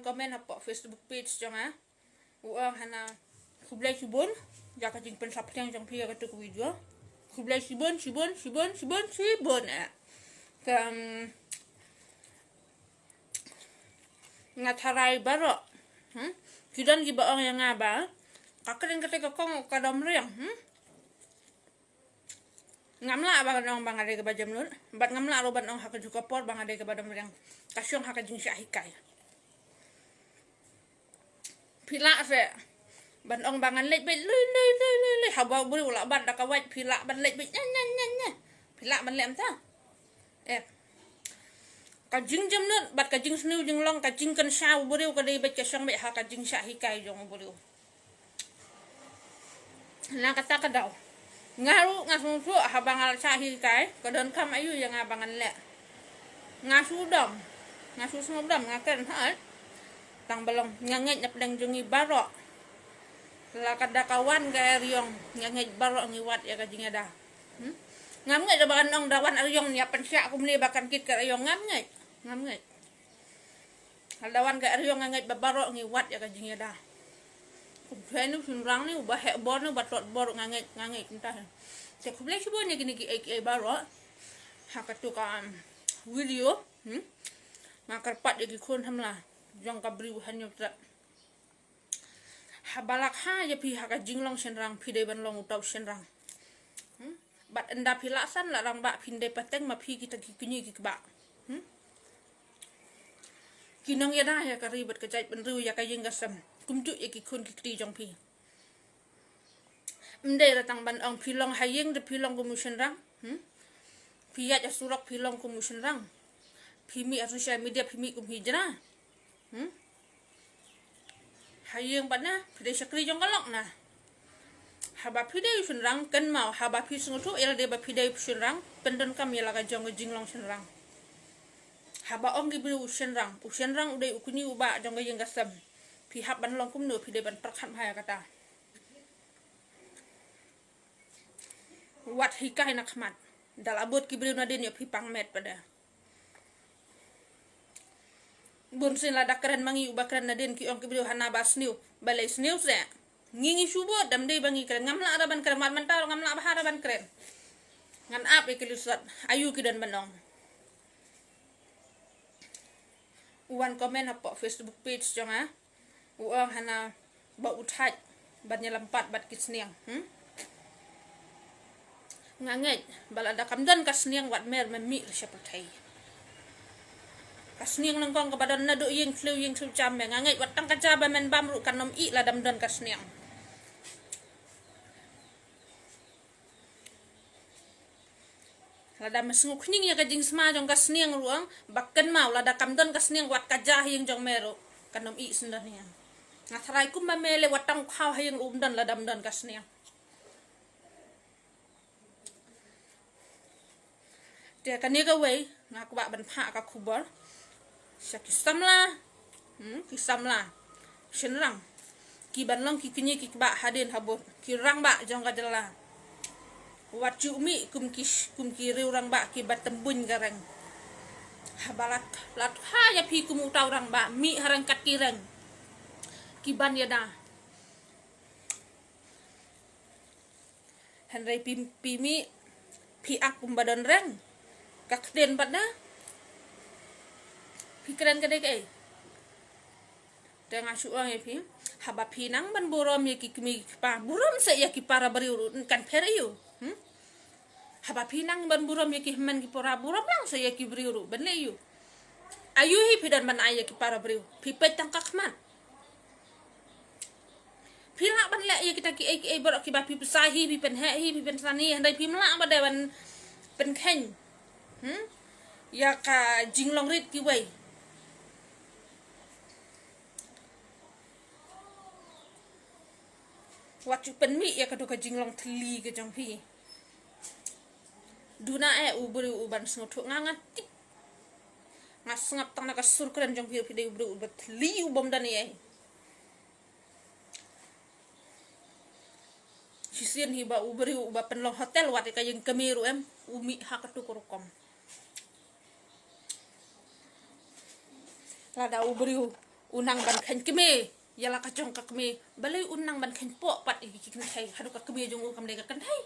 komen apa Facebook page jong uang hana kublai sibon jaka jing pensap yang jong pia katu video kublai sibon kam ngatarai baro kidan giba orang yang ngaba kakering ketika kong kadam riang ngamla abang dong bang ada ke bajam lur bat ngamla roban dong hak juga por bang ada ke badam riang kasyong hak jing syahikai pila se ban ong bangan lek be le hawa buri ula ban da kawat pila ban lek be nya pila ban lem ta kajing jam nut bat kajing sniu jing long kajing kan shaw buri ka dei be kasyong be hak jing syahikai jong buri na kata kadaw ngaru ngasusu habangal syahikai kadon kam ayu yang abangan lek ngasudam ngasusudam ngaken hal tang belong nganget nyapdang jungi barok la kada kawan ga riong nganget barok ngiwat ya kajing ada ngamnget da bakan ong dawan riong nya pensya aku meni bakan kit ka riong ngamnget dawan ga riong nganget barok ngiwat ya kajing ada kumpenu sunrang ni ubah hek bor ni batot bor nganget entah cek kublai sibon ni gini ki barok hakatu ka video makar pat ya ki kon hamla jong kabri hanyo tra habalak ha ya pi haka jinglong senrang pide ban long utau senrang bat enda pilasan la rang ba pinde pateng ma pi kita kini ki ba kinong ya dah ya karibet kecait benru ya kayeng gasam kumtu ya ki kun ki kri jong pi mde ratang ban ong pilong hayeng de pilong kumu senrang piat ya surak pilong kumu senrang pimi social media pimi kum hijrah hayeng batna pide sakri jong kalok na haba pide sunrang kan mau haba pi sungutu ela de ba pide sunrang pendon kam ya laga jong jinglong sunrang haba ong gibri usenrang ude ukuni uba jong yang gasam pi hab ban long kum no pide ban prakhat haya kata wat hikai nak mat dalabot gibri na den ya pi pangmet pada bun sin la dakran mangi ubakran na den ki ong kibrio hana basniu balai sniu se ngingi subo dam dei bangi kren ngamla araban kren mat mental ngamla baharaban kren ngan ap ikilusat ayu kidan banong uwan komen apa Facebook page jong uang hana ba uthaj batnya lampat bat kisniang nganget balada kamdan kasniang wat mer memi seperti kasniang nangkong kepada nado yeng flu cam nganget watang kacaba men bamru kanom i ladam dan kasniang lada mesngu kuning ya kajing sma jong kasniang ruang bakkan mau lada kamdan kasniang wat kajah yang jong meru kanom i sendania ngatharai kum mamele watang khaw hayeng umdan ladam dan kasniang dia kaniga way ngaku bak ban pha ka kubar syakistamla kisamla senrang ki banlong ki kinyi ki ba hadin habur ki rang ba jong kadela wat jumi kum ki riurang ba ki batembun garang habalat lat ha ya pi kum utau rang ba mi harang kat kirang ki ban yada hanrai pimi pi ak badan rang kakden badna pikiran kadek tengah suang ya pi haba pinang ban burom ya ki kimi pa burom se ya ki para bariu kan periu haba pinang ban burom ya ki men ki para burom lang se ya ki bariu ban leyu ayu hi pidan ban ay ki para bariu pipet tangkak man pila ban le ya kita ki borok ki ba pi pesahi pi pen he hi pi pen sani handai pi mla ba dewan pen khen ya ka jinglong rit ki wei wat pen mi ya kadu ka jinglong tli ke jong pi duna ubri uban snotu ngangat tik ngasngap tang na ka sur kren jong pi de ubri ubat tli ubom dan sisien hiba ubri uba penlong hotel wat ka yang kemiru umi hakatu kurukom lada ubri unang ban khan keme yala ka chong ka keme balai unang ban khan po pat i kin thai hadu ka keme jong u kam le ka kan thai